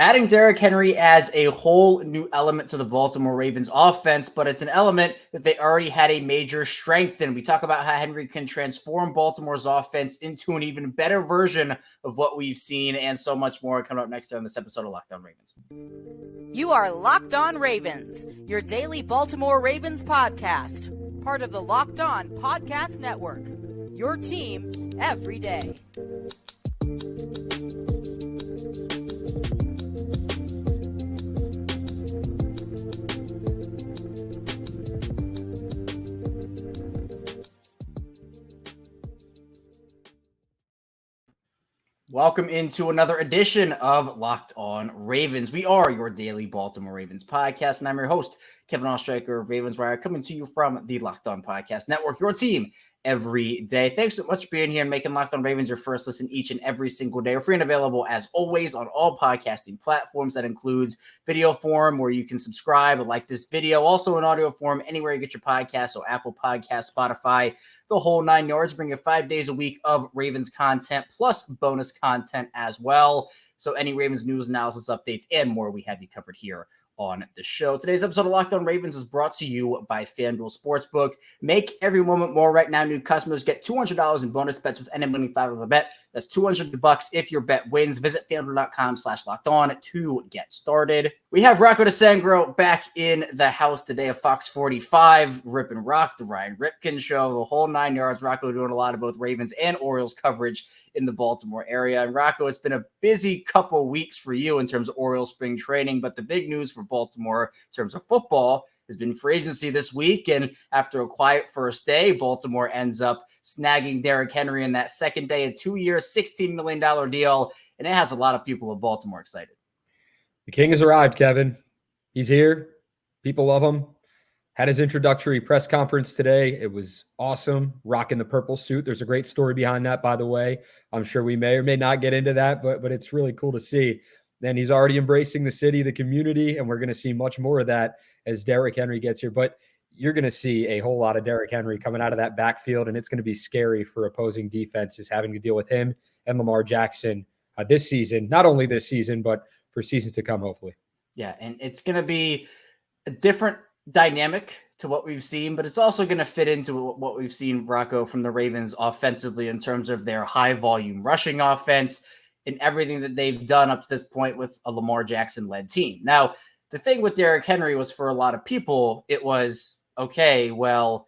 Adding Derrick Henry adds a whole new element to the Baltimore Ravens offense, but it's an element that they already had a major strength in. We talk about how Henry can transform Baltimore's offense into an even better version of what we've seen, and so much more coming up next on this episode of Locked On Ravens. You are Locked On Ravens, your daily Baltimore Ravens podcast, part of the Locked On Podcast Network, your team every day. Welcome into another edition of Locked On Ravens. We are your daily Baltimore Ravens podcast, and I'm your host, Kevin Oestreicher of Ravens Wire, coming to you from the Locked On Podcast Network, your team every day. Thanks so much for being here and making Locked On Ravens your first listen each and every single day. We're free and available, as always, on all podcasting platforms. That includes video form, where you can subscribe and like this video. Also in audio form, anywhere you get your podcasts, so Apple Podcasts, Spotify, the whole 9 yards. Bring you 5 days a week of Ravens content, plus bonus content as well. So any Ravens news, analysis, updates, and more, we have you covered here on the show. Today's episode of Locked On Ravens is brought to you by FanDuel Sportsbook. Make every moment more. Right now, new customers get $200 in bonus bets with any winning $5 bet. That's $200 if your bet wins. Visit FanDuel.com/LockedOn to get started. We have Rocco DiSangro back in the house today of Fox 45, Rip and Rock, the Ryan Ripken show, the whole 9 yards. Rocco doing a lot of both Ravens and Orioles coverage in the Baltimore area. And Rocco, it's been a busy couple weeks for you in terms of Orioles spring training, but the big news for Baltimore in terms of football has been free agency this week. And after a quiet first day, Baltimore ends up snagging Derrick Henry in that second day, a 2-year, $16 million deal. And it has a lot of people in Baltimore excited. The king has arrived, Kevin. He's here. People love him. Had his introductory press conference today. It was awesome. Rocking the purple suit. There's a great story behind that, by the way. I'm sure we may or may not get into that, but it's really cool to see. Then he's already embracing the city, the community, and we're going to see much more of that as Derrick Henry gets here. But you're going to see a whole lot of Derrick Henry coming out of that backfield, and it's going to be scary for opposing defenses having to deal with him and Lamar Jackson this season. Not only this season, but for seasons to come, hopefully. Yeah, and it's going to be a different dynamic to what we've seen, but it's also going to fit into what we've seen, Rocco, from the Ravens offensively in terms of their high-volume rushing offense and everything that they've done up to this point with a Lamar Jackson-led team. Now, the thing with Derrick Henry was, for a lot of people, it was, okay, well,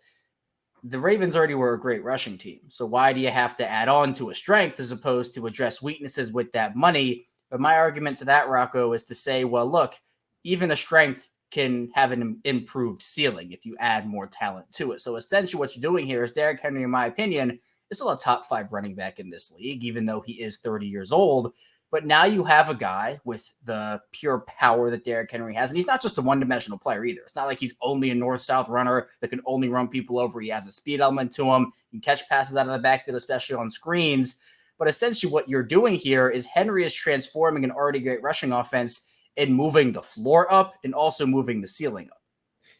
the Ravens already were a great rushing team, so why do you have to add on to a strength as opposed to address weaknesses with that money? But my argument to that, Rocco, is to say, well, look, even the strength can have an improved ceiling if you add more talent to it. So essentially what you're doing here is Derrick Henry, in my opinion, is still a top 5 running back in this league, even though he is 30 years old. But now you have a guy with the pure power that Derrick Henry has. And he's not just a one-dimensional player either. It's not like he's only a north-south runner that can only run people over. He has a speed element to him. He can catch passes out of the backfield, especially on screens. But essentially what you're doing here is Henry is transforming an already great rushing offense and moving the floor up and also moving the ceiling up.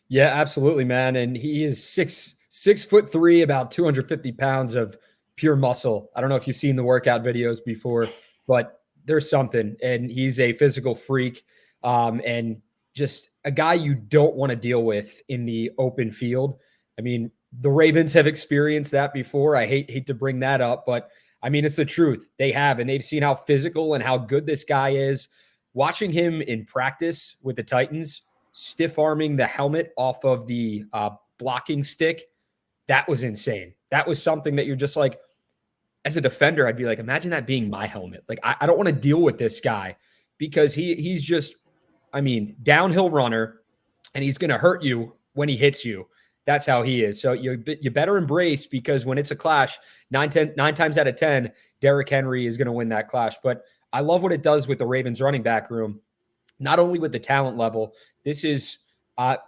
Yeah, absolutely, man. And he is 6'3", about 250 pounds of pure muscle. I don't know if you've seen the workout videos before, but there's something. And he's a physical freak, and just a guy you don't want to deal with in the open field. I mean, the Ravens have experienced that before. I hate to bring that up, but I mean, it's the truth. They have, and they've seen how physical and how good this guy is. Watching him in practice with the Titans, stiff-arming the helmet off of the blocking stick, that was insane. That was something that you're just like, as a defender, I'd be like, imagine that being my helmet. Like, I don't want to deal with this guy because he's just, I mean, downhill runner, and he's going to hurt you when he hits you. That's how he is. So you better embrace, because when it's a clash, 9 times out of 10, Derrick Henry is going to win that clash. But I love what it does with the Ravens running back room, not only with the talent level. This is, I'd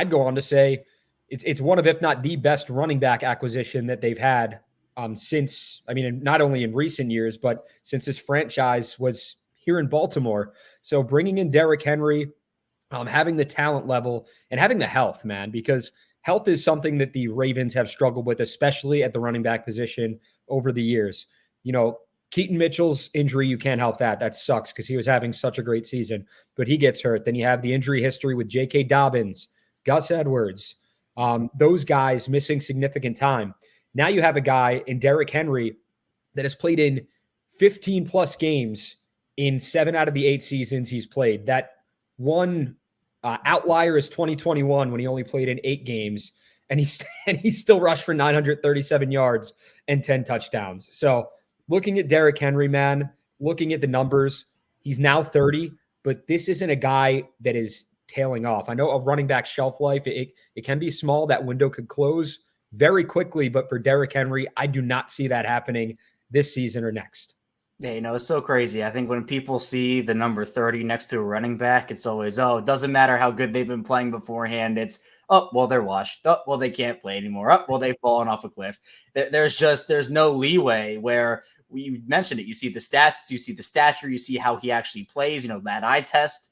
go on to say, it's one of, if not the best running back acquisition that they've had since, I mean, not only in recent years, but since this franchise was here in Baltimore. So bringing in Derrick Henry, having the talent level and having the health, man, because health is something that the Ravens have struggled with, especially at the running back position over the years. You know, Keaton Mitchell's injury, you can't help that. That sucks because he was having such a great season, but he gets hurt. Then you have the injury history with J.K. Dobbins, Gus Edwards, those guys missing significant time. Now you have a guy in Derrick Henry that has played in 15 plus games in 7 out of the 8 seasons he's played. That one outlier is 2021 when he only played in 8 games, and he still rushed for 937 yards and 10 touchdowns. So looking at Derrick Henry, man, looking at the numbers, he's now 30, but this isn't a guy that is tailing off. I know a running back shelf life, it can be small. That window could close very quickly, but for Derrick Henry, I do not see that happening this season or next. Yeah, it's so crazy. I think when people see the number 30 next to a running back, it's always, it doesn't matter how good they've been playing beforehand. It's, well, they're washed. Well, they can't play anymore. Well, they've fallen off a cliff. There's no leeway where we mentioned it. You see the stats, you see the stature, you see how he actually plays, that eye test,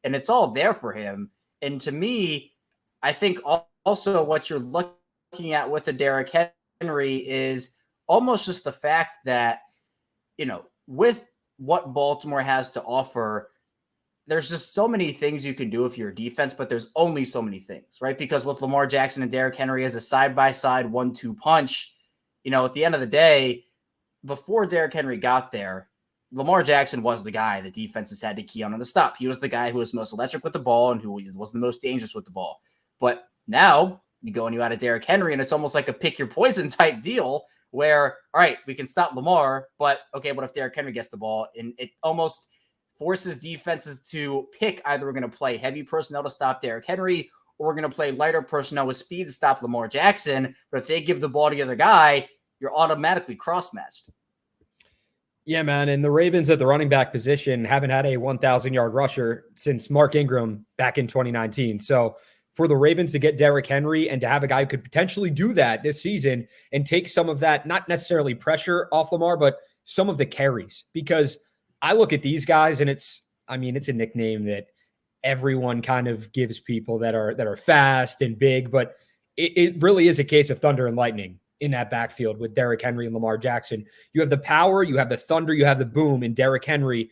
and it's all there for him. And to me, I think also what you're looking at with the Derrick Henry is almost just the fact that, with what Baltimore has to offer, there's just so many things you can do if you're a defense, but there's only so many things, right? Because with Lamar Jackson and Derrick Henry as a side-by-side 1-2 punch, at the end of the day, before Derrick Henry got there, Lamar Jackson was the guy the defenses had to key on to stop. He was the guy who was most electric with the ball and who was the most dangerous with the ball. But now you go and you add a Derrick Henry, and it's almost like a pick your poison type deal where, all right, we can stop Lamar, but okay, what if Derrick Henry gets the ball? And it almost forces defenses to pick either we're going to play heavy personnel to stop Derrick Henry or we're going to play lighter personnel with speed to stop Lamar Jackson. But if they give the ball to the other guy, you're automatically cross-matched. Yeah, man. And the Ravens at the running back position haven't had a 1,000-yard rusher since Mark Ingram back in 2019. So for the Ravens to get Derrick Henry and to have a guy who could potentially do that this season and take some of that, not necessarily pressure off Lamar, but some of the carries, because I look at these guys and it's a nickname that everyone kind of gives people that are fast and big, but it really is a case of thunder and lightning in that backfield with Derrick Henry and Lamar Jackson. You have the power, you have the thunder, you have the boom in Derrick Henry,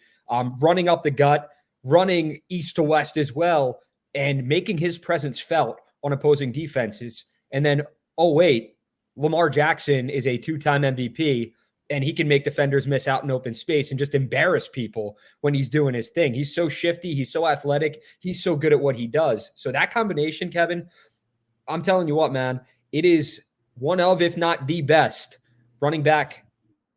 running up the gut, running east to west as well, and making his presence felt on opposing defenses. And then, Lamar Jackson is a 2-time MVP, and he can make defenders miss out in open space and just embarrass people when he's doing his thing. He's so shifty. He's so athletic. He's so good at what he does. So that combination, Kevin, I'm telling you what, man, it is one of, if not the best running back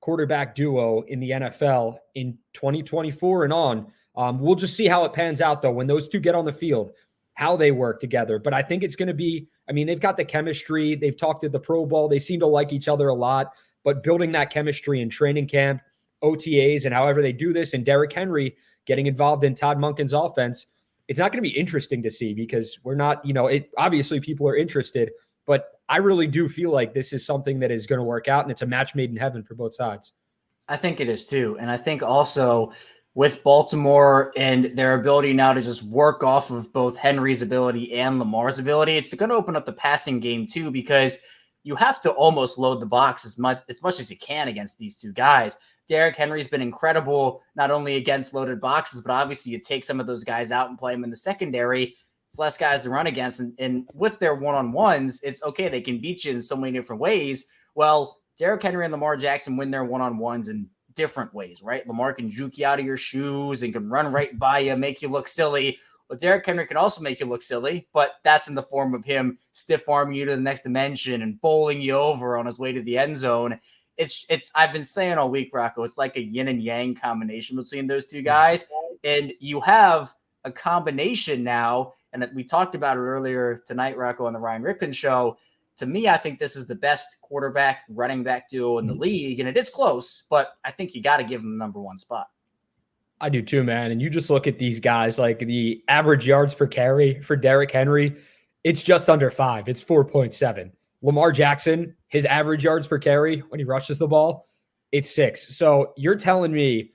quarterback duo in the NFL in 2024 and on. We'll just see how it pans out, though, when those two get on the field, how they work together. But I think it's going to be, they've got the chemistry. They've talked at the Pro Bowl. They seem to like each other a lot. But building that chemistry in training camp, OTAs, and however they do this, and Derrick Henry getting involved in Todd Monken's offense, it's not going to be interesting to see because we're not, obviously people are interested, but I really do feel like this is something that is going to work out, and it's a match made in heaven for both sides. I think it is too. And I think also with Baltimore and their ability now to just work off of both Henry's ability and Lamar's ability, it's going to open up the passing game too, because you have to almost load the box as much as you can against these two guys. Derrick Henry's been incredible, not only against loaded boxes, but obviously you take some of those guys out and play them in the secondary. It's less guys to run against. And with their one-on-ones, it's okay. They can beat you in so many different ways. Well, Derrick Henry and Lamar Jackson win their one-on-ones in different ways, right? Lamar can juke you out of your shoes and can run right by you, make you look silly. Well, Derrick Henry can also make you look silly, but that's in the form of him stiff-arming you to the next dimension and bowling you over on his way to the end zone. It's I've been saying all week, Rocco, it's like a yin and yang combination between those two guys. And you have a combination now, and we talked about it earlier tonight, Rocco, on the Ryan Rickman show. To me, I think this is the best quarterback running back duo in the league, and it is close, but I think you got to give him the number one spot. I do too, man. And you just look at these guys, like the average yards per carry for Derrick Henry, it's just under 5. It's 4.7. Lamar Jackson, his average yards per carry when he rushes the ball, it's 6. So you're telling me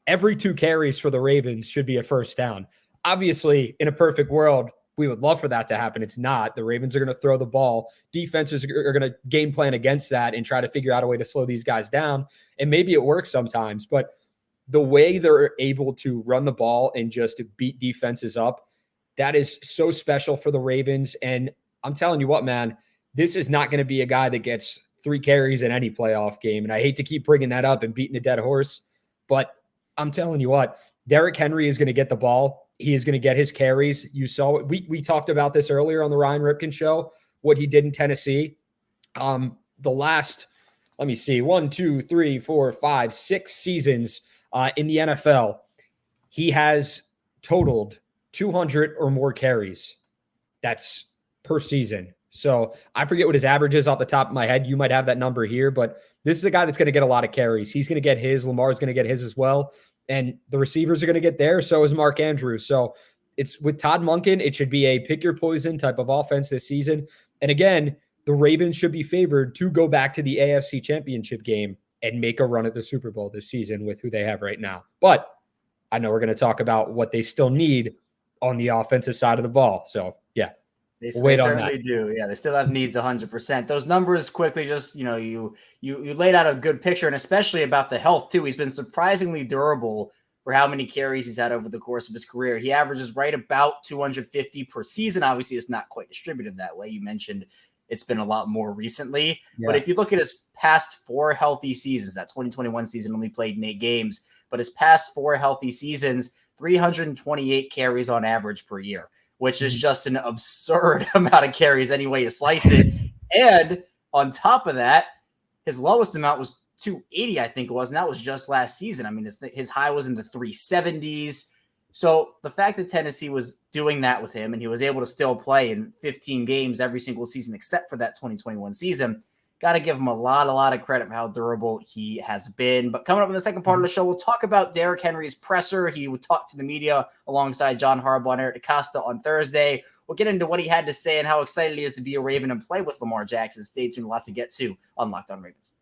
every 2 carries for the Ravens should be a first down. Obviously, in a perfect world, We would love for that to happen. It's not. The Ravens are going to throw the ball. Defenses are going to game plan against that and try to figure out a way to slow these guys down. And maybe it works sometimes, but the way they're able to run the ball and just beat defenses up, that is so special for the Ravens. And I'm telling you what, man, this is not going to be a guy that gets 3 carries in any playoff game. And I hate to keep bringing that up and beating a dead horse, but I'm telling you what, Derrick Henry is going to get the ball. He is going to get his carries. You saw it. We talked about this earlier on the Ryan Ripken show, what he did in Tennessee. The last, let me see, 1, 2, 3, 4, 5, 6 seasons in the NFL, he has totaled 200 or more carries. That's per season. So I forget what his average is off the top of my head. You might have that number here, but this is a guy that's going to get a lot of carries. He's going to get his. Lamar's going to get his as well. And the receivers are going to get theirs. So is Mark Andrews. So it's with Todd Monken, it should be a pick your poison type of offense this season. And again, the Ravens should be favored to go back to the AFC Championship game and make a run at the Super Bowl this season with who they have right now. But I know we're going to talk about what they still need on the offensive side of the ball. So yeah. They certainly do. Yeah, they still have needs 100%. Those numbers quickly just, you laid out a good picture, and especially about the health too. He's been surprisingly durable for how many carries he's had over the course of his career. He averages right about 250 per season. Obviously, it's not quite distributed that way. You mentioned it's been a lot more recently. Yeah. But if you look at his past 4 healthy seasons, that 2021 season only played in 8 games, but his past 4 healthy seasons, 328 carries on average per year, which is just an absurd amount of carries any way you slice it. And on top of that, his lowest amount was 280, I think it was, and that was just last season. I mean, his high was in the 370s. So the fact that Tennessee was doing that with him and he was able to still play in 15 games every single season except for that 2021 season, got to give him a lot of credit for how durable he has been. But coming up in the second part of the show, we'll talk about Derrick Henry's presser. He would talk to the media alongside John Harbaugh and Eric DeCosta on Thursday. We'll get into what he had to say and how excited he is to be a Raven and play with Lamar Jackson. Stay tuned. A lot to get to on Locked On Ravens.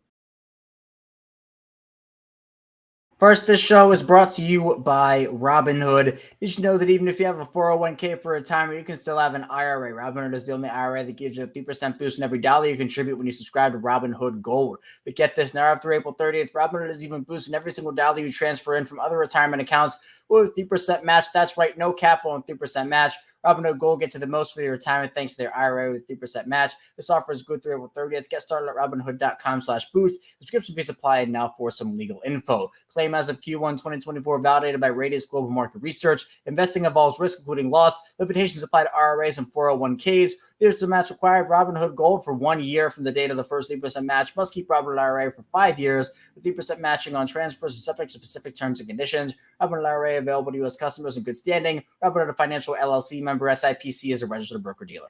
First, this show is brought to you by Robinhood. Did you know that even if you have a 401k for retirement, you can still have an IRA? Robinhood is the only IRA that gives you a 3% boost in every dollar you contribute when you subscribe to Robinhood Gold. But get this, now after April 30th, Robinhood is even boosting every single dollar you transfer in from other retirement accounts with a 3% match. That's right, no cap on 3% match. Robinhood Gold gets you the most for your retirement thanks to their IRA with 3% match. This offer is good through April 30th. Get started at Robinhood.com/boost. Subscription fees apply. And now for some legal info. Claim as of Q1 2024 validated by Radius Global Market Research. Investing involves risk, including loss. Limitations apply to IRAs and 401ks. There's a match required. Robinhood Gold for 1 year from the date of the first 3% match. Must keep Robinhood IRA for 5 years with 3% matching on transfers and subject to specific terms and conditions. Robinhood IRA available to U.S. customers in good standing. Robinhood a financial LLC member. SIPC is a registered broker-dealer.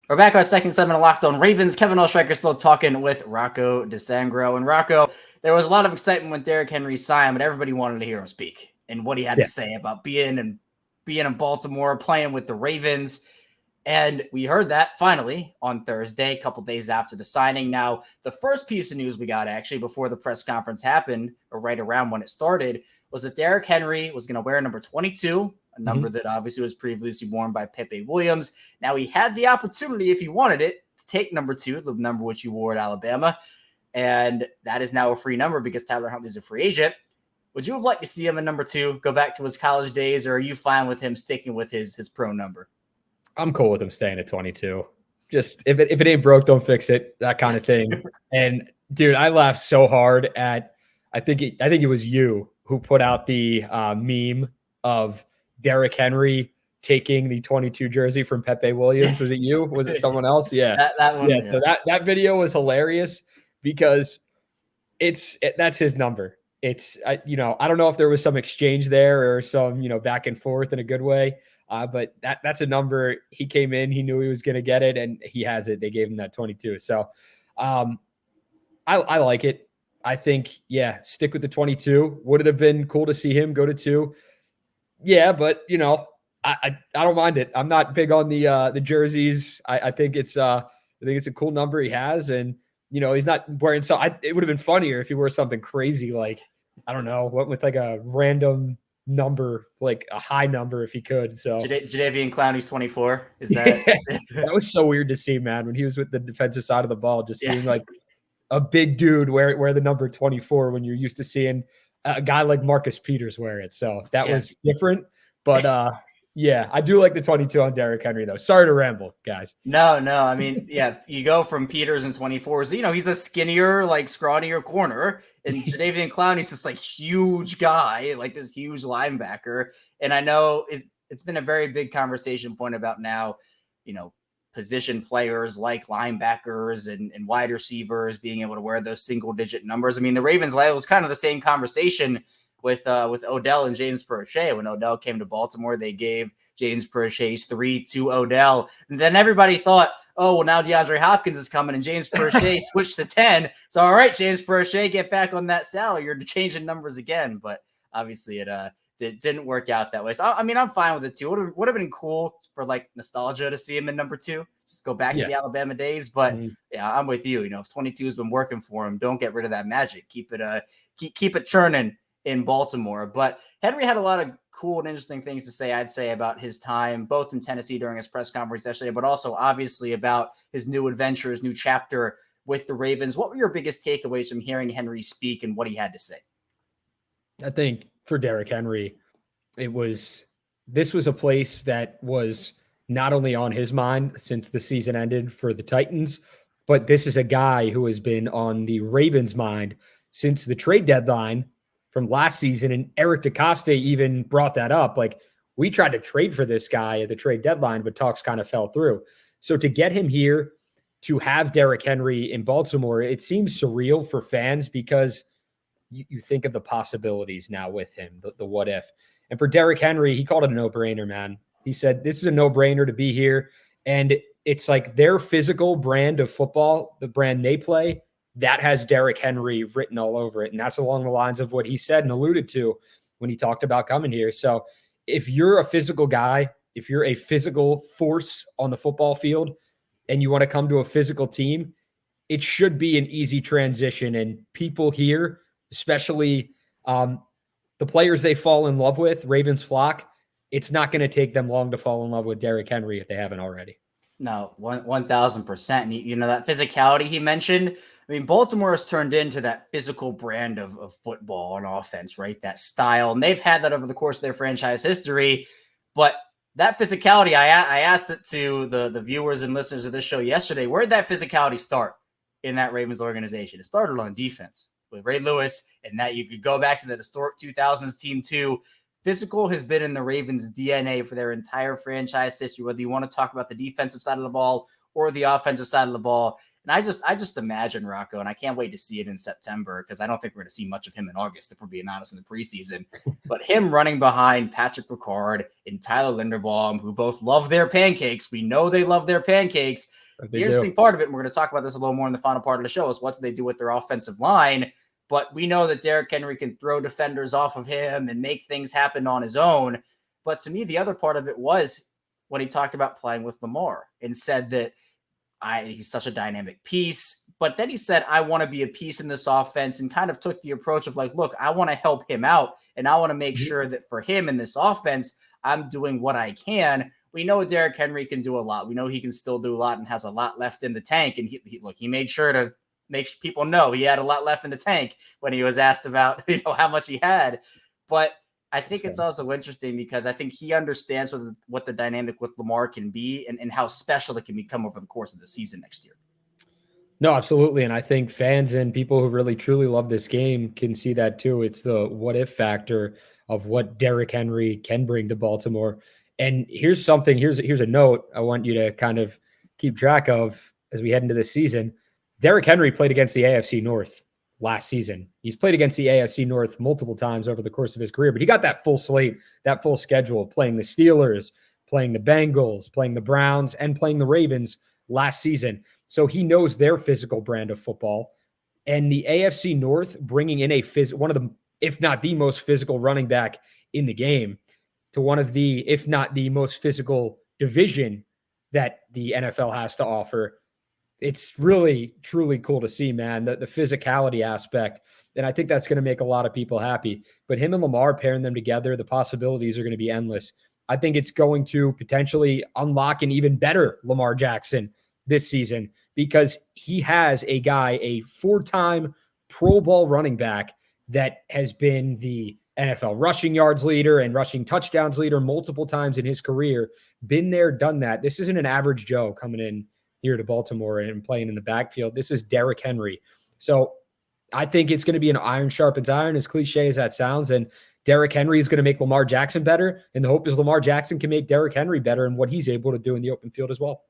We're back our second segment of Locked On Ravens. Kevin Oestreicher still talking with Rocco DiSangro. And Rocco, there was a lot of excitement when Derrick Henry signed, but everybody wanted to hear him speak and what he had to say about being in Baltimore, playing with the Ravens. And we heard that finally on Thursday, a couple days after the signing. Now, the first piece of news we got actually before the press conference happened, or right around when it started, was that Derrick Henry was going to wear number 22, a number that obviously was previously worn by Pepe Williams. Now, he had the opportunity, if he wanted it, to take number 2, the number which he wore at Alabama. And that is now a free number because Tyler Huntley's a free agent. Would you have liked to see him in number 2, go back to his college days, or are you fine with him sticking with his pro number? I'm cool with him staying at 22. Just if it ain't broke, don't fix it, that kind of thing. And dude, I laughed so hard at I think it was you who put out the meme of Derrick Henry taking the 22 jersey from Pepe Williams. Was it you? Was it someone else? Yeah. That one. Yeah. So that video was hilarious because that's his number. I don't know if there was some exchange there or some, back and forth in a good way. But that's a number. He came in, he knew he was going to get it, and he has it. They gave him that 22. So I like it. I think, stick with the 22. Would it have been cool to see him go to 2? Yeah, but, I don't mind it. I'm not big on the jerseys. I think it's a cool number he has, and he's not wearing. So it would have been funnier if he wore something crazy like, I don't know, what with like a random number, like a high number if he could. So Jadeveon Clowney's 24. Is that? that was so weird to see, man, when he was with the defensive side of the ball, just Yeah. seeing like a big dude wear the number 24 when you're used to seeing a guy like Marcus Peters wear it. So that was different. But yeah, I do like the 22 on Derrick Henry, though. Sorry to ramble, guys. No. I mean, yeah, you go from Peters and 24s. You know, he's a skinnier, like scrawnier corner, and Jadeveon Clowney's this like huge guy, like this huge linebacker. And I know it's been a very big conversation point about now, you know, position players like linebackers and wide receivers being able to wear those single digit numbers. I mean, the Ravens, it was kind of the same conversation with Odell and James Prochet. When Odell came to Baltimore, they gave James Prochet's 3 to Odell. And then everybody thought, oh, well, now DeAndre Hopkins is coming and James Prochet switched to 10. So, all right, James Prochet, get back on that salary. You're changing numbers again. But obviously it didn't work out that way. So, I mean, I'm fine with it too. Would have been cool for like nostalgia to see him in number 2. Just go back to the Alabama days. But yeah, I'm with you. You know, if 22 has been working for him, don't get rid of that magic. Keep it churning in Baltimore. But Henry had a lot of cool and interesting things to say, I'd say, about his time, both in Tennessee during his press conference yesterday, but also obviously about his new adventure, his new chapter with the Ravens. What were your biggest takeaways from hearing Henry speak and what he had to say? I think for Derrick Henry, this was a place that was not only on his mind since the season ended for the Titans, but this is a guy who has been on the Ravens' mind since the trade deadline from last season. And Eric DeCosta even brought that up. Like, we tried to trade for this guy at the trade deadline, but talks kind of fell through. So to get him here, to have Derrick Henry in Baltimore, it seems surreal for fans because you think of the possibilities now with him, the what if. And for Derrick Henry, he called it a no-brainer, man. He said, this is a no-brainer to be here. And it's like their physical brand of football, the brand they play, that has Derrick Henry written all over it. And that's along the lines of what he said and alluded to when he talked about coming here. So if you're a physical guy, if you're a physical force on the football field and you want to come to a physical team, it should be an easy transition. And people here, especially the players they fall in love with, Ravens flock, it's not going to take them long to fall in love with Derrick Henry if they haven't already. No, 1,000%. And you know, that physicality he mentioned, I mean, Baltimore has turned into that physical brand of football on offense, right? That style. And they've had that over the course of their franchise history. But that physicality, I asked it to the viewers and listeners of this show yesterday, where did that physicality start in that Ravens organization? It started on defense with Ray Lewis, and that you could go back to that historic 2000s team too. Physical has been in the Ravens' DNA for their entire franchise history, whether you want to talk about the defensive side of the ball or the offensive side of the ball. And I just imagine Rocco, and I can't wait to see it in September because I don't think we're going to see much of him in August, if we're being honest, in the preseason. But him running behind Patrick Ricard and Tyler Linderbaum, who both love their pancakes. We know they love their pancakes. The interesting part of it, and we're going to talk about this a little more in the final part of the show, is what do they do with their offensive line? But we know that Derrick Henry can throw defenders off of him and make things happen on his own. But to me, the other part of it was when he talked about playing with Lamar and said that he's such a dynamic piece. But then he said, I want to be a piece in this offense, and kind of took the approach of like, look, I want to help him out. And I want to make sure that for him in this offense, I'm doing what I can. We know Derrick Henry can do a lot. We know he can still do a lot and has a lot left in the tank. And he made sure to make people know he had a lot left in the tank when he was asked about, how much he had. But I think it's also interesting because I think he understands what the dynamic with Lamar can be and how special it can become over the course of the season next year. No, absolutely. And I think fans and people who really truly love this game can see that too. It's the what if factor of what Derrick Henry can bring to Baltimore. And here's a note I want you to kind of keep track of as we head into this season. Derrick Henry played against the AFC North last season. He's played against the AFC North multiple times over the course of his career, but he got that full slate, that full schedule, playing the Steelers, playing the Bengals, playing the Browns, and playing the Ravens last season. So he knows their physical brand of football. And the AFC North bringing in one of the, if not the most physical running back in the game to one of the, if not the most physical division that the NFL has to offer. it's really, truly cool to see, man, the physicality aspect. And I think that's going to make a lot of people happy. But him and Lamar pairing them together, the possibilities are going to be endless. I think it's going to potentially unlock an even better Lamar Jackson this season because he has a guy, a 4-time Pro Bowl running back that has been the NFL rushing yards leader and rushing touchdowns leader multiple times in his career. Been there, done that. This isn't an average Joe coming in here to Baltimore and playing in the backfield. This is Derrick Henry. So I think it's going to be an iron sharpens iron, as cliche as that sounds. And Derrick Henry is going to make Lamar Jackson better. And the hope is Lamar Jackson can make Derrick Henry better in what he's able to do in the open field as well.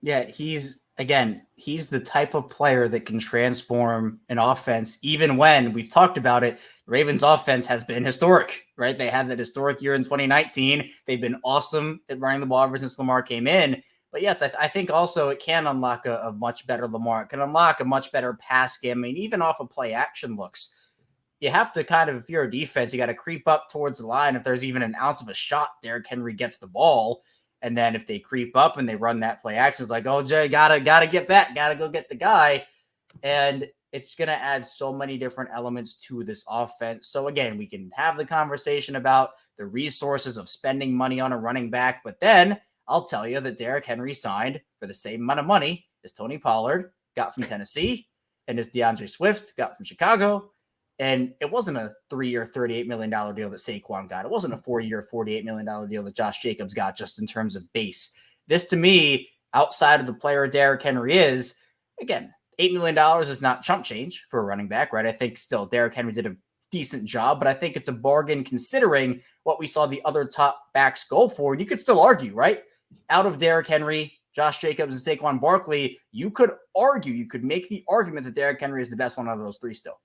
Yeah, he's the type of player that can transform an offense, even when we've talked about it. Ravens offense has been historic, right? They had that historic year in 2019. They've been awesome at running the ball ever since Lamar came in. But yes, I think also it can unlock a much better Lamar. It can unlock a much better pass game. I mean, even off of play action looks. You have to kind of, if you're a defense, you got to creep up towards the line. If there's even an ounce of a shot, Derrick Henry gets the ball. And then if they creep up and they run that play action, it's like, oh, Jay, gotta get back, gotta go get the guy. And it's going to add so many different elements to this offense. So again, we can have the conversation about the resources of spending money on a running back, but then I'll tell you that Derrick Henry signed for the same amount of money as Tony Pollard got from Tennessee and as DeAndre Swift got from Chicago. And it wasn't a 3-year, $38 million deal that Saquon got. It wasn't a 4-year, $48 million deal that Josh Jacobs got just in terms of base. This, to me, outside of the player Derrick Henry is, again, $8 million is not chump change for a running back, right? I think still Derrick Henry did a decent job, but I think it's a bargain considering what we saw the other top backs go for. And you could still argue, right? Out of Derrick Henry, Josh Jacobs, and Saquon Barkley, you could make the argument that Derrick Henry is the best one out of those three still.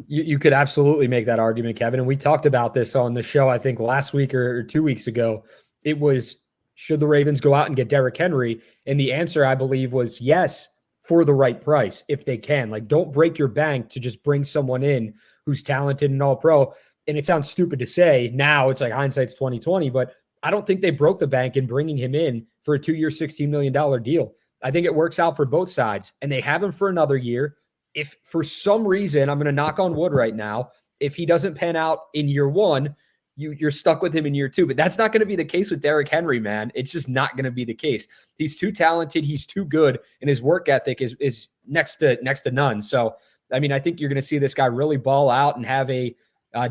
You could absolutely make that argument, Kevin. And we talked about this on the show, I think last week or 2 weeks ago. It was, should the Ravens go out and get Derrick Henry? And the answer, I believe, was yes, for the right price, if they can. Like, don't break your bank to just bring someone in who's talented and all pro. And it sounds stupid to say now, it's like hindsight's 2020, but I don't think they broke the bank in bringing him in for a 2-year, $16 million deal. I think it works out for both sides, and they have him for another year. If for some reason, I'm going to knock on wood right now, if he doesn't pan out in year one, you're stuck with him in year two. But that's not going to be the case with Derrick Henry, man. It's just not going to be the case. He's too talented. He's too good. And his work ethic is next to none. So, I mean, I think you're going to see this guy really ball out and have a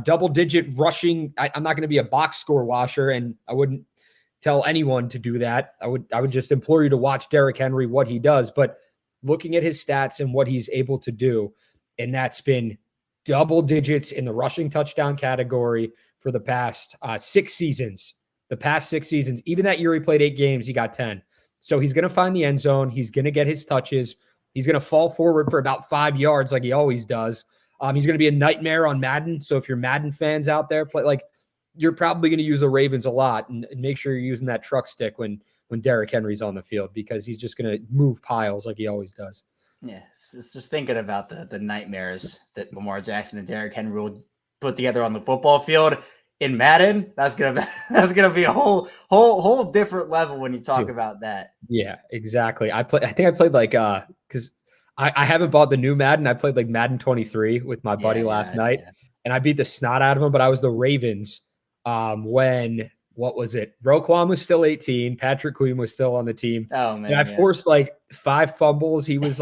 double-digit rushing. I'm not going to be a box score washer, and I wouldn't tell anyone to do that. I would just implore you to watch Derrick Henry, what he does. But looking at his stats and what he's able to do, and that's been double digits in the rushing touchdown category for the past 6 seasons. The past 6 seasons, even that year he played 8 games, he got 10. So he's going to find the end zone. He's going to get his touches. He's going to fall forward for about 5 yards like he always does. He's going to be a nightmare on Madden. So if you're Madden fans out there, you're probably going to use the Ravens a lot, and make sure you're using that truck stick when Derrick Henry's on the field, because he's just going to move piles like he always does. Yeah, it's just thinking about the nightmares that Lamar Jackson and Derrick Henry will put together on the football field in Madden. That's gonna be a whole different level when you talk about that. Yeah, exactly. I think I played because I haven't bought the new Madden. I played like Madden 23 with my buddy last night, and I beat the snot out of him. But I was the Ravens when. What was it? Roquan was still 18. Patrick Queen was still on the team. Oh, man. And I forced 5 fumbles. He was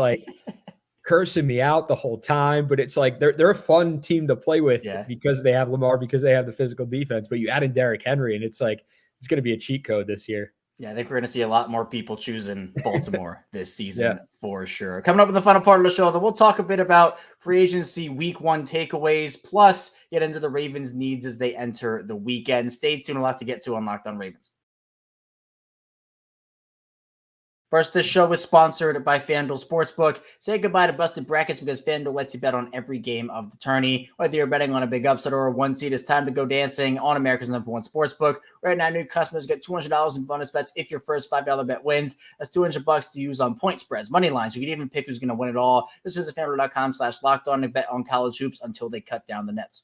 cursing me out the whole time. But it's like they're a fun team to play with because they have Lamar, because they have the physical defense. But you add in Derrick Henry, and it's going to be a cheat code this year. Yeah, I think we're going to see a lot more people choosing Baltimore this season for sure. Coming up in the final part of the show, though, we'll talk a bit about free agency week 1 takeaways, plus get into the Ravens' needs as they enter the weekend. Stay tuned. A lot to get to on Locked On Ravens. First, this show is sponsored by FanDuel Sportsbook. Say goodbye to busted brackets because FanDuel lets you bet on every game of the tourney. Whether you're betting on a big upset or a 1 seed, it's time to go dancing on America's #1 sportsbook. Right now, new customers get $200 in bonus bets if your first $5 bet wins. That's $200 to use on point spreads, money lines. You can even pick who's going to win it all. This is FanDuel.com/locked-on to bet on college hoops until they cut down the nets.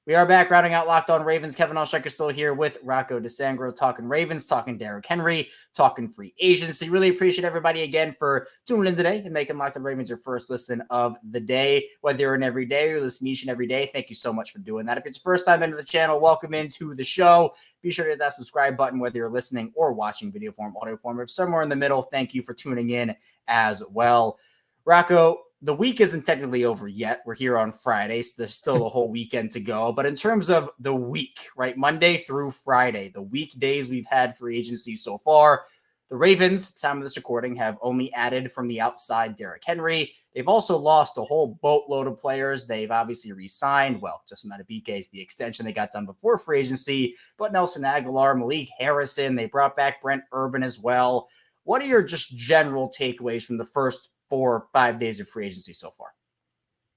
We are back rounding out Locked On Ravens. Kevin Allstreicher still here with Rocco DiSangro, talking Ravens, talking Derrick Henry, talking free agency. Really appreciate everybody again for tuning in today and making Locked On Ravens your first listen of the day. Whether you're in every day or listen each and every day, thank you so much for doing that. If it's your first time into the channel, welcome into the show. Be sure to hit that subscribe button, whether you're listening or watching video form, audio form, or somewhere in the middle. Thank you for tuning in as well. Rocco, the week isn't technically over yet. We're here on Friday, so there's still a whole weekend to go. But in terms of the week, right, Monday through Friday, the weekdays we've had free agency so far, the Ravens, at the time of this recording, have only added from the outside Derrick Henry. They've also lost a whole boatload of players. They've obviously re-signed, well, just Madubuike is the extension they got done before free agency, but Nelson Aguilar, Malik Harrison, they brought back Brent Urban as well. What are your just general takeaways from the first 4 or 5 days of free agency so far?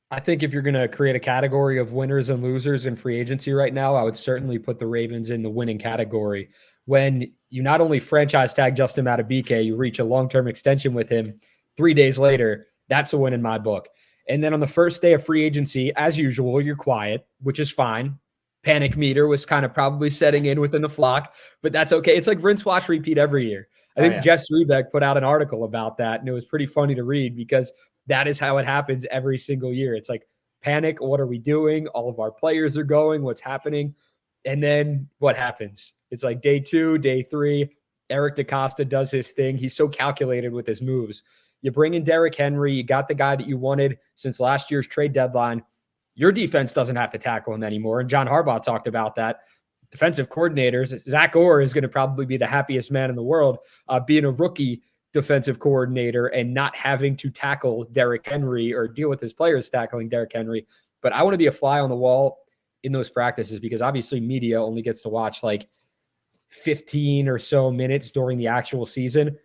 I think if you're going to create a category of winners and losers in free agency right now, I would certainly put the Ravens in the winning category. When you not only franchise tag Justin Madubuike, you reach a long-term extension with him 3 days later, that's a win in my book. And then on the first day of free agency, as usual, you're quiet, which is fine. Panic meter was kind of probably setting in within the flock, but that's okay. It's like rinse, wash, repeat every year. I think Jeff Srebeck put out an article about that, and it was pretty funny to read because that is how it happens every single year. It's like panic. What are we doing? All of our players are going. What's happening? And then what happens? It's like day 2, day 3. Eric DaCosta does his thing. He's so calculated with his moves. You bring in Derrick Henry. You got the guy that you wanted since last year's trade deadline. Your defense doesn't have to tackle him anymore. And John Harbaugh talked about that. Defensive coordinators, Zach Orr is going to probably be the happiest man in the world being a rookie defensive coordinator and not having to tackle Derrick Henry or deal with his players tackling Derrick Henry. But I want to be a fly on the wall in those practices because obviously media only gets to watch like 15 or so minutes during the actual season.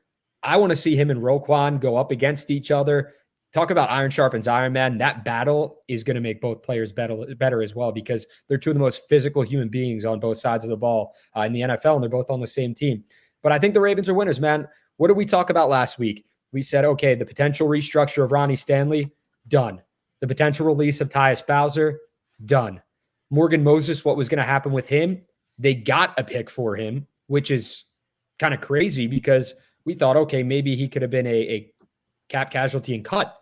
I want to see him and Roquan go up against each other. Talk about iron sharpens iron, man. That battle is going to make both players better as well because they're two of the most physical human beings on both sides of the ball in the NFL, and they're both on the same team. But I think the Ravens are winners, man. What did we talk about last week? We said, okay, the potential restructure of Ronnie Stanley, done. The potential release of Tyus Bowser, done. Morgan Moses, what was going to happen with him? They got a pick for him, which is kind of crazy because we thought, okay, maybe he could have been a cap casualty and cut.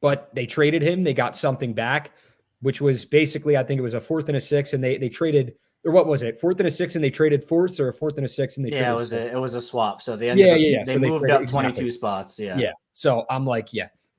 But they traded him. They got something back, which was basically, I think it was a 4th and a 6th, and they traded, or what was it? 4th and a 6th, and they traded 4ths, or a 4th and a 6th, and they traded it was a swap. So they they so moved up 22 spots. Yeah. So I'm like,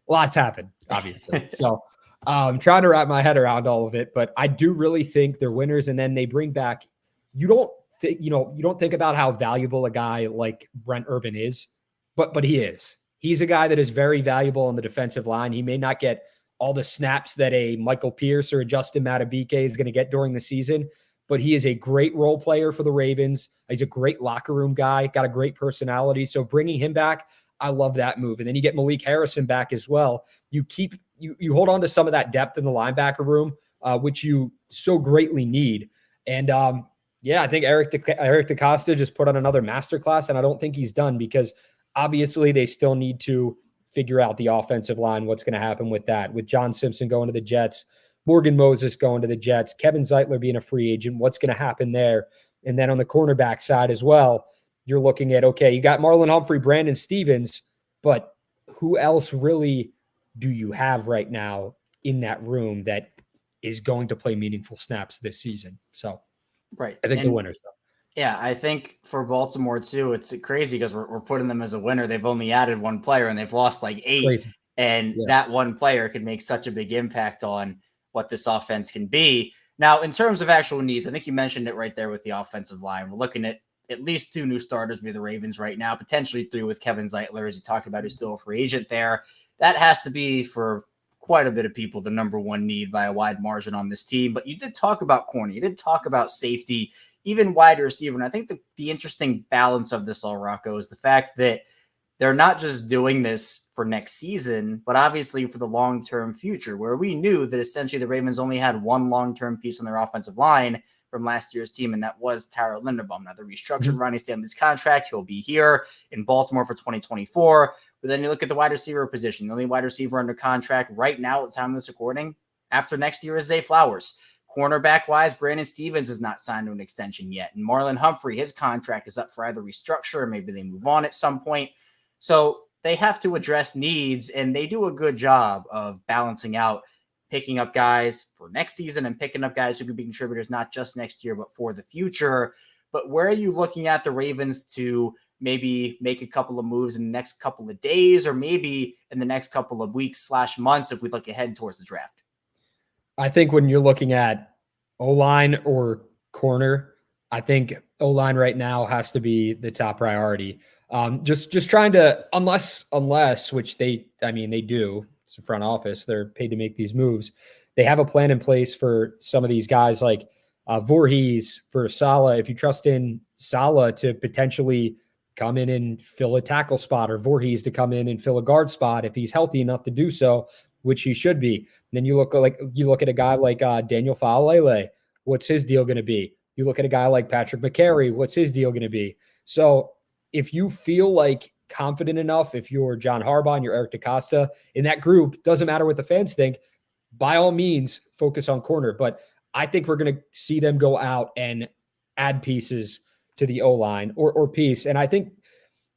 lots happened, obviously. So I'm trying to wrap my head around all of it, but I do really think they're winners. And then they bring back. You don't think about how valuable a guy like Brent Urban is, but he is. He's a guy that is very valuable on the defensive line. He may not get all the snaps that a Michael Pierce or a Justin Madubuike is going to get during the season, but he is a great role player for the Ravens. He's a great locker room guy, got a great personality. So bringing him back, I love that move. And then you get Malik Harrison back as well. You hold on to some of that depth in the linebacker room, which you so greatly need. And I think Eric DaCosta just put on another masterclass, and I don't think he's done because obviously they still need to figure out the offensive line, what's going to happen with that. With John Simpson going to the Jets, Morgan Moses going to the Jets, Kevin Zeitler being a free agent, what's going to happen there? And then on the cornerback side as well, you're looking at, okay, you got Marlon Humphrey, Brandon Stevens, but who else really do you have right now in that room that is going to play meaningful snaps this season? So right. I think the winners, though. Yeah, I think for Baltimore, too, it's crazy because we're putting them as a winner. They've only added one player, and they've lost like 8. Crazy. And that one player could make such a big impact on what this offense can be. Now, in terms of actual needs, I think you mentioned it right there with the offensive line. We're looking at least 2 new starters via the Ravens right now, potentially 3 with Kevin Zeitler, as you talked about, who's still a free agent there. That has to be, for quite a bit of people, the number one need by a wide margin on this team. But you did talk about corner. You did talk about safety, even wide receiver. And I think the interesting balance of this all, Rocco, is the fact that they're not just doing this for next season, but obviously for the long-term future, where we knew that essentially the Ravens only had one long-term piece on their offensive line from last year's team, and that was Tyler Linderbaum. Now, they restructured Ronnie Stanley's contract. He'll be here in Baltimore for 2024. But then you look at the wide receiver position. The only wide receiver under contract right now at the time of this recording after next year is Zay Flowers. Cornerback wise, Brandon Stevens is not signed to an extension yet. And Marlon Humphrey, his contract is up for either restructure or maybe they move on at some point. So they have to address needs, and they do a good job of balancing out, picking up guys for next season and picking up guys who could be contributors, not just next year, but for the future. But where are you looking at the Ravens to maybe make a couple of moves in the next couple of days, or maybe in the next couple of weeks / months if we look ahead towards the draft? I think when you're looking at O-line or corner, I think O-line right now has to be the top priority. Just trying to, unless which they do. It's the front office. They're paid to make these moves. They have a plan in place for some of these guys like Voorhees, for Saleh. If you trust in Saleh to potentially come in and fill a tackle spot, or Voorhees to come in and fill a guard spot if he's healthy enough to do so, which he should be. And then you look at a guy like Daniel Faalele. What's his deal going to be? You look at a guy like Patrick McCary. What's his deal going to be? So if you feel like confident enough, if you're John Harbaugh and you're Eric DaCosta in that group, doesn't matter what the fans think, by all means, focus on corner. But I think we're going to see them go out and add pieces to the O-line or piece. And I think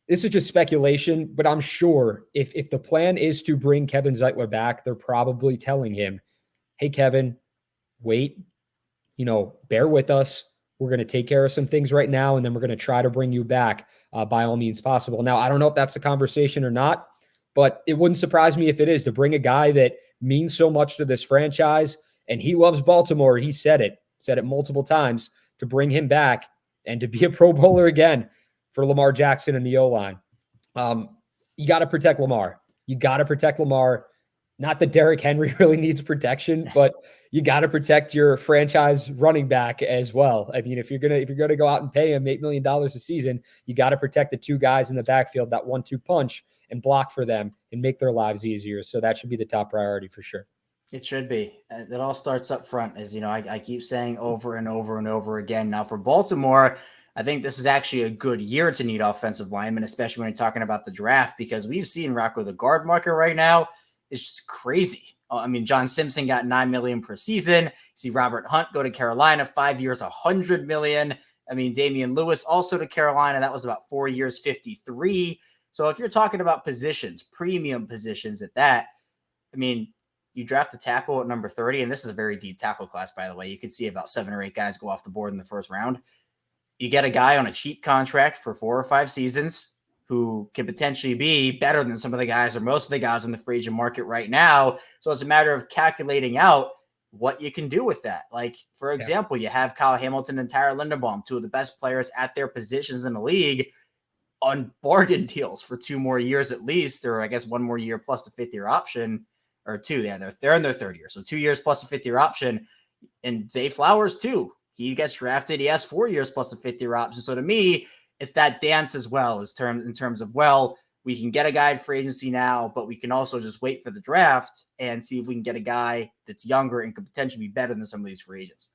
this is just speculation, but I'm sure if the plan is to bring Kevin Zeitler back, they're probably telling him, hey, Kevin, wait, bear with us. We're going to take care of some things right now, and then we're going to try to bring you back by all means possible. Now, I don't know if that's a conversation or not, but it wouldn't surprise me if it is, to bring a guy that means so much to this franchise, and he loves Baltimore. He said it multiple times, to bring him back and to be a Pro Bowler again for Lamar Jackson and the O-line. You got to protect Lamar. Not that Derrick Henry really needs protection, but you got to protect your franchise running back as well. I mean, if you're gonna go out and pay him $8 million a season, you got to protect the two guys in the backfield, that 1-2 punch, and block for them and make their lives easier. So that should be the top priority for sure. It should be. It all starts up front, as I keep saying over and over and over again. Now for Baltimore, I think this is actually a good year to need offensive linemen, especially when you're talking about the draft, because we've seen Rocco, the guard market right now is just crazy. I mean, John Simpson got $9 million per season. You see Robert Hunt go to Carolina, 5 years, $100 million. I mean, Damian Lewis also to Carolina. That was about 4 years, 53. So if you're talking about positions, premium positions at that, I mean, you draft a tackle at number 30, and this is a very deep tackle class, by the way. You could see about 7 or 8 guys go off the board in the first round. You get a guy on a cheap contract for 4 or 5 seasons who can potentially be better than some of the guys or most of the guys in the free agent market right now. So it's a matter of calculating out what you can do with that. Like, for example, you have Kyle Hamilton and Tyler Linderbaum, 2 of the best players at their positions in the league, on bargain deals for 2 more years at least, or I guess 1 more year plus the 5th year option, or 2. Yeah, they're in their 3rd year. So 2 years plus a 5th year option. And Zay Flowers too. He gets drafted. He has 4 years plus a 5th year option. So to me, it's that dance as well in terms of, well, we can get a guy in free agency now, but we can also just wait for the draft and see if we can get a guy that's younger and could potentially be better than some of these free agents.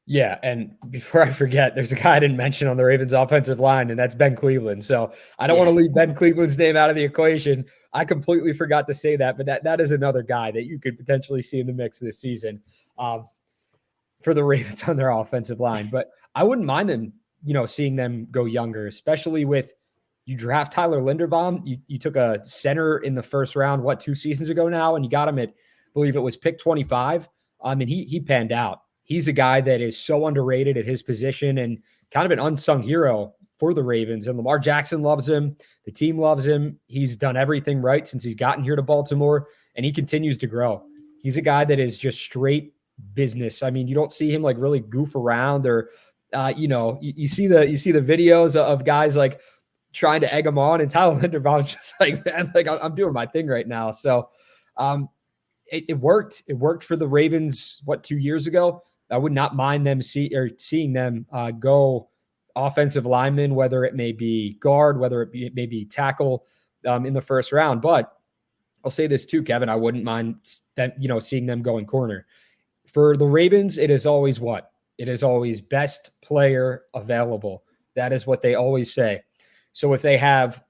Yeah, and before I forget, there's a guy I didn't mention on the Ravens offensive line, and that's Ben Cleveland. So I don't want to leave Ben Cleveland's name out of the equation. I completely forgot to say that, but that is another guy that you could potentially see in the mix this season for the Ravens on their offensive line. But I wouldn't mind them, seeing them go younger, especially with you draft Tyler Linderbaum. You took a center in the first round, 2 seasons ago now, and you got him at, I believe it was pick 25. And he panned out. He's a guy that is so underrated at his position and kind of an unsung hero for the Ravens. And Lamar Jackson loves him. The team loves him. He's done everything right since he's gotten here to Baltimore, and he continues to grow. He's a guy that is just straight business. I mean, you don't see him like really goof around or, you see the videos of guys like trying to egg him on, and Tyler Linderbaum's just like, man, like I'm doing my thing right now. So it worked. It worked for the Ravens, 2 years ago. I would not mind them seeing them go offensive lineman, whether it may be guard, whether it may be tackle in the first round. But I'll say this too, Kevin, I wouldn't mind that, seeing them going corner. For the Ravens, it is always what? It is always best player available. That is what they always say. So if they have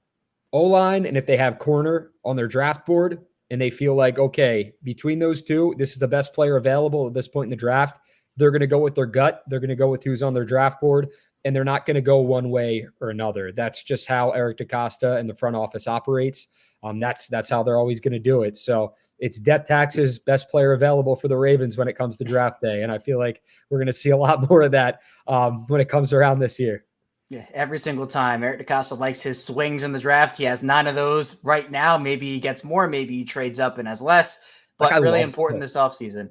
O-line and if they have corner on their draft board and they feel like, okay, between those two, this is the best player available at this point in the draft, they're going to go with their gut. They're going to go with who's on their draft board, and they're not going to go one way or another. That's just how Eric DeCosta and the front office operates. That's how they're always going to do it. So it's death taxes, best player available for the Ravens when it comes to draft day. And I feel like we're going to see a lot more of that when it comes around this year. Yeah, every single time. Eric DeCosta likes his swings in the draft. He has 9 of those right now. Maybe he gets more. Maybe he trades up and has less. But really important this offseason.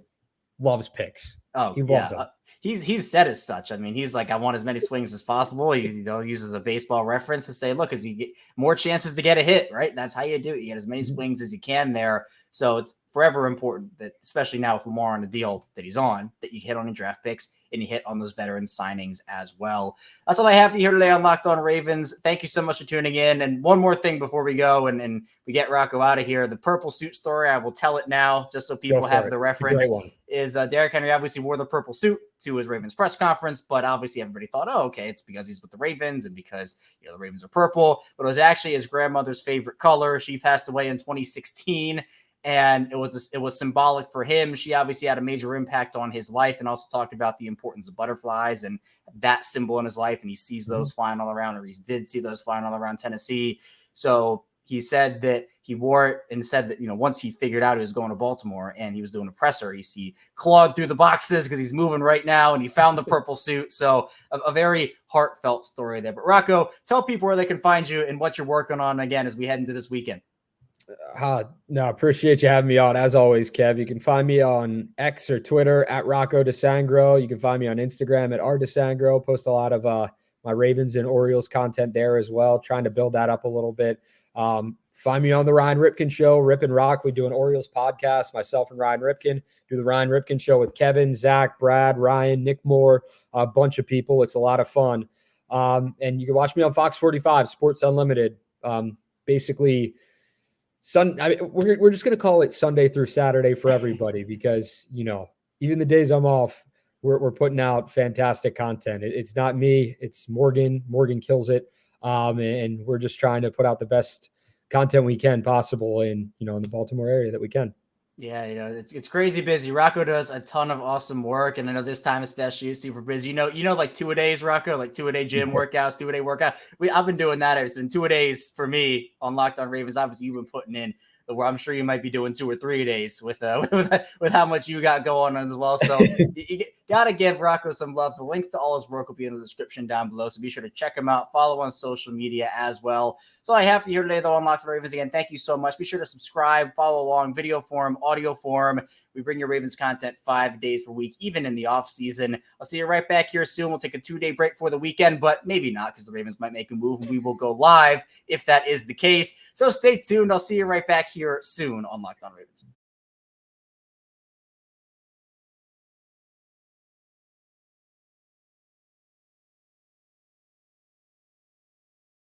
Loves picks. Oh, he loves them. He's said as such. I mean, he's like, I want as many swings as possible. He uses a baseball reference to say, look, as you get more chances to get a hit, right? That's how you do it. You get as many swings as you can there. So it's forever important that, especially now with Lamar on the deal that he's on, that you hit on your draft picks and you hit on those veteran signings as well. That's all I have for you here today on Locked On Ravens. Thank you so much for tuning in. And one more thing before we go and we get Rocco out of here, the purple suit story, I will tell it now just so people have the reference, is Derrick Henry obviously wore the purple suit to his Ravens press conference, but obviously everybody thought, oh, okay, it's because he's with the Ravens and because the Ravens are purple, but it was actually his grandmother's favorite color. She passed away in 2016. And it was symbolic for him. She obviously had a major impact on his life and also talked about the importance of butterflies and that symbol in his life. And he sees those flying all around, or he did see those flying all around Tennessee. So he said that he wore it and said that, once he figured out he was going to Baltimore and he was doing a presser, he clawed through the boxes because he's moving right now and he found the purple suit. So a very heartfelt story there. But Rocco, tell people where they can find you and what you're working on again as we head into this weekend. No, appreciate you having me on. As always, Kev, you can find me on X or Twitter at Rocco DiSangro. You can find me on Instagram at rdesangro. Post a lot of my Ravens and Orioles content there as well, trying to build that up a little bit. Find me on the Ryan Ripken Show, Rip and Rock. We do an Orioles podcast, myself and Ryan Ripken. Do the Ryan Ripken Show with Kevin, Zach, Brad, Ryan, Nick Moore, a bunch of people. It's a lot of fun. And you can watch me on Fox 45, Sports Unlimited. Basically, we're just going to call it Sunday through Saturday for everybody because, even the days I'm off, we're putting out fantastic content. It's not me, it's Morgan. Morgan kills it. And we're just trying to put out the best content we can possible in the Baltimore area that we can. Yeah, it's crazy busy. Rocco does a ton of awesome work, and I know this time especially is super busy. Like 2-a-days, Rocco, like 2-a-day gym workouts, 2-a-day workout. I've been doing that. It's been 2-a-days for me on Locked On Ravens. Obviously, you've been putting in where I'm sure you might be doing 2 or 3 days with how much you got going on as well. So you got to give Rocco some love. The links to all his work will be in the description down below. So be sure to check him out. Follow on social media as well. So I have for you here today, though, on Locked On Ravens. Again, thank you so much. Be sure to subscribe, follow along, video form, audio form. We bring you Ravens content 5 days per week, even in the off season. I'll see you right back here soon. We'll take a 2-day break for the weekend, but maybe not because the Ravens might make a move and we will go live if that is the case. So stay tuned. I'll see you right back here soon on Locked On Ravens.